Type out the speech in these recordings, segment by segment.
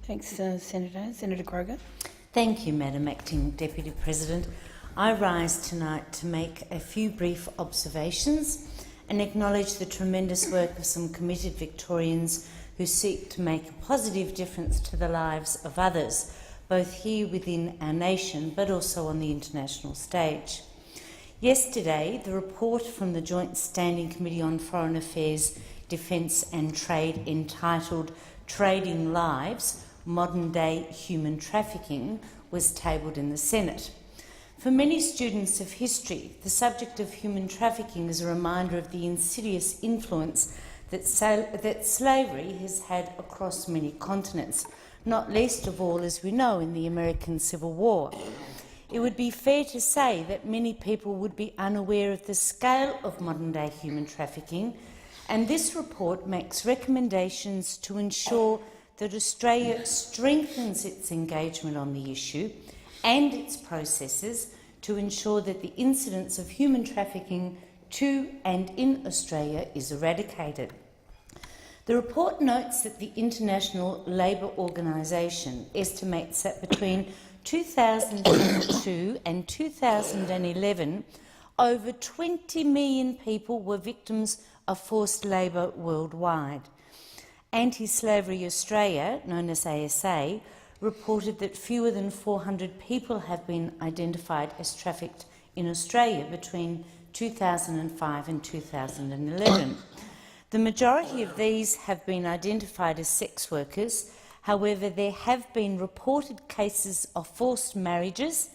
Thanks, Senator. Senator Kroger. Thank you, Madam Acting Deputy President. I rise tonight to make a few brief observations and acknowledge the tremendous work of some committed Victorians who seek to make a positive difference to the lives of others, both here within our nation but also on the international stage. Yesterday, the report from the Joint Standing Committee on Foreign Affairs, Defence and Trade entitled Trading Lives, Modern-Day Human Trafficking was tabled in the Senate. For many students of history, the subject of human trafficking is a reminder of the insidious influence that slavery has had across many continents, not least of all, as we know, in the American Civil War. It would be fair to say that many people would be unaware of the scale of modern-day human trafficking, and this report makes recommendations to ensure that Australia strengthens its engagement on the issue and its processes to ensure that the incidence of human trafficking to and in Australia is eradicated. The report notes that the International Labour Organisation estimates that between 2002 and 2011, over 20 million people were victims of forced labour worldwide. Anti-Slavery Australia, known as ASA, reported that fewer than 400 people have been identified as trafficked in Australia between 2005 and 2011. The majority of these have been identified as sex workers. However, there have been reported cases of forced marriages,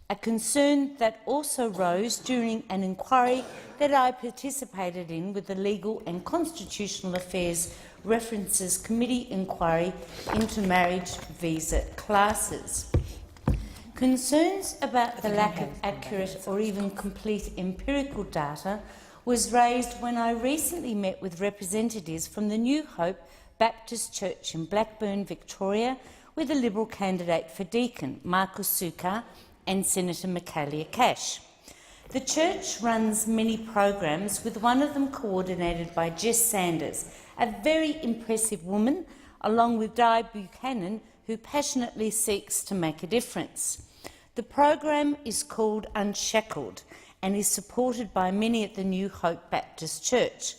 a concern that also rose during an inquiry that I participated in with the Legal and Constitutional Affairs References Committee inquiry into marriage visa classes. Concerns about the lack of accurate or even complete empirical data was raised when I recently met with representatives from the NewHope Baptist Church in Blackburn, Victoria, with a Liberal candidate for deacon, Michael Sukkar, and Senator Michaelia Cash. The church runs many programs, with one of them coordinated by Jess Sanders, a very impressive woman, along with Di Buchanan, who passionately seeks to make a difference. The program is called Unshackled and is supported by many at the NewHope Baptist Church.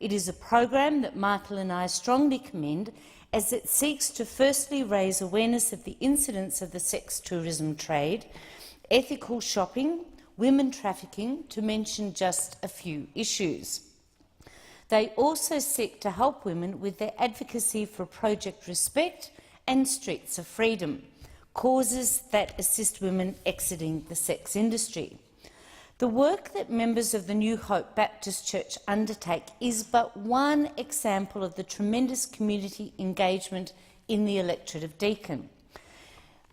It is a program that Michael and I strongly commend, as it seeks to firstly raise awareness of the incidence of the sex tourism trade, ethical shopping, women trafficking, to mention just a few issues. They also seek to help women with their advocacy for Project Respect and Streets of Freedom, causes that assist women exiting the sex industry. The work that members of the NewHope Baptist Church undertake is but one example of the tremendous community engagement in the electorate of Deakin.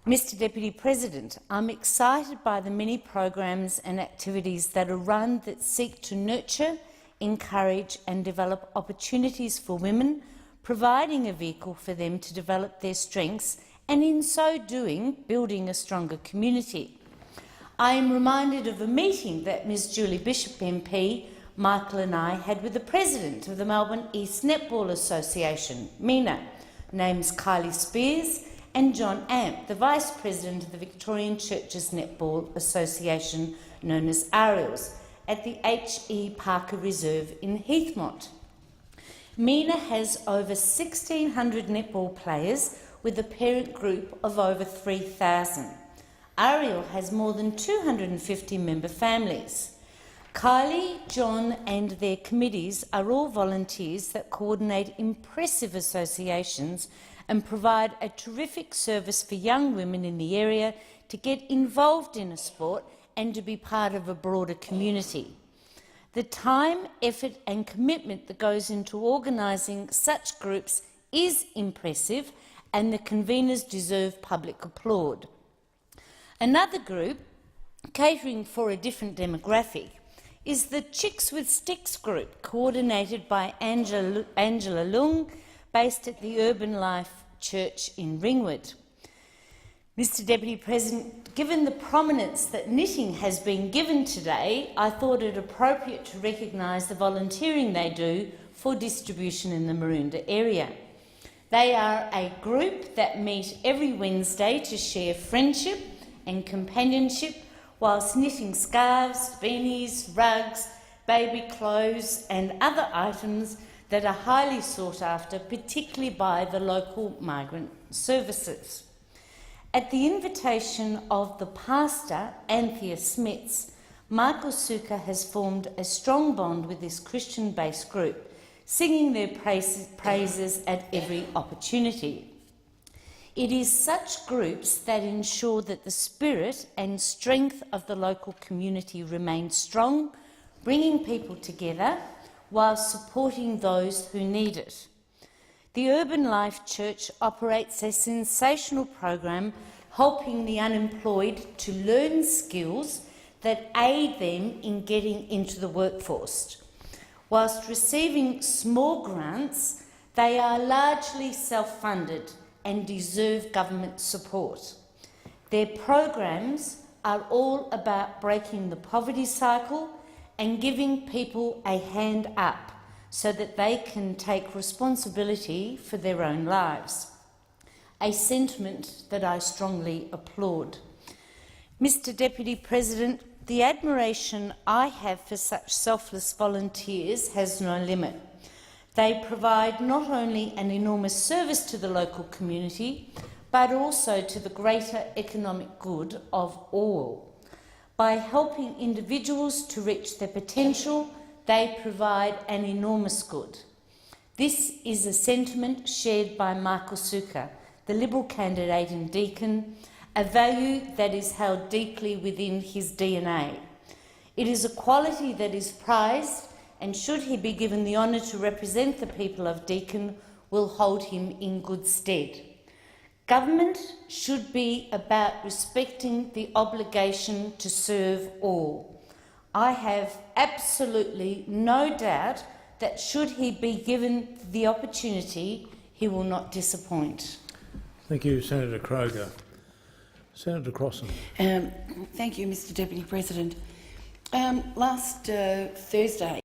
Mr Deputy President, I'm excited by the many programs and activities that are run that seek to nurture, encourage and develop opportunities for women, providing a vehicle for them to develop their strengths and, in so doing, building a stronger community. I am reminded of a meeting that Ms Julie Bishop MP, Michael and I had with the President of the Melbourne East Netball Association, MENA, names Kylie Spears, and John Amp, the Vice President of the Victorian Churches Netball Association, known as ARILS, at the H.E. Parker Reserve in Heathmont. MENA has over 1,600 netball players with a parent group of over 3,000. Ariel has more than 250 member families. Kylie, John and their committees are all volunteers that coordinate impressive associations and provide a terrific service for young women in the area to get involved in a sport and to be part of a broader community. The time, effort and commitment that goes into organising such groups is impressive, and the conveners deserve public applaud. Another group, catering for a different demographic, is the Chicks with Sticks group, coordinated by Angela Leung, based at the Urban Life Church in Ringwood. Mr Deputy President, given the prominence that knitting has been given today, I thought it appropriate to recognise the volunteering they do for distribution in the Maroondah area. They are a group that meet every Wednesday to share friendship and companionship whilst knitting scarves, beanies, rugs, baby clothes and other items that are highly sought after, particularly by the local migrant services. At the invitation of the pastor, Anthea Smits, Michael Suka has formed a strong bond with this Christian-based group, singing their praises at every opportunity. It is such groups that ensure that the spirit and strength of the local community remain strong, bringing people together while supporting those who need it. The Urban Life Church operates a sensational program helping the unemployed to learn skills that aid them in getting into the workforce. Whilst receiving small grants, they are largely self-funded and deserve government support. Their programs are all about breaking the poverty cycle and giving people a hand up so that they can take responsibility for their own lives, a sentiment that I strongly applaud. Mr Deputy President, the admiration I have for such selfless volunteers has no limit. They provide not only an enormous service to the local community, but also to the greater economic good of all. By helping individuals to reach their potential, they provide an enormous good. This is a sentiment shared by Michael Suka, the Liberal candidate in Deakin, a value that is held deeply within his DNA. It is a quality that is prized, and should he be given the honour to represent the people of Deakin, will hold him in good stead. Government should be about respecting the obligation to serve all. I have absolutely no doubt that should he be given the opportunity, he will not disappoint. Thank you, Senator Kroger. Senator Crossan. Thank you, Mr Deputy President. Last Thursday,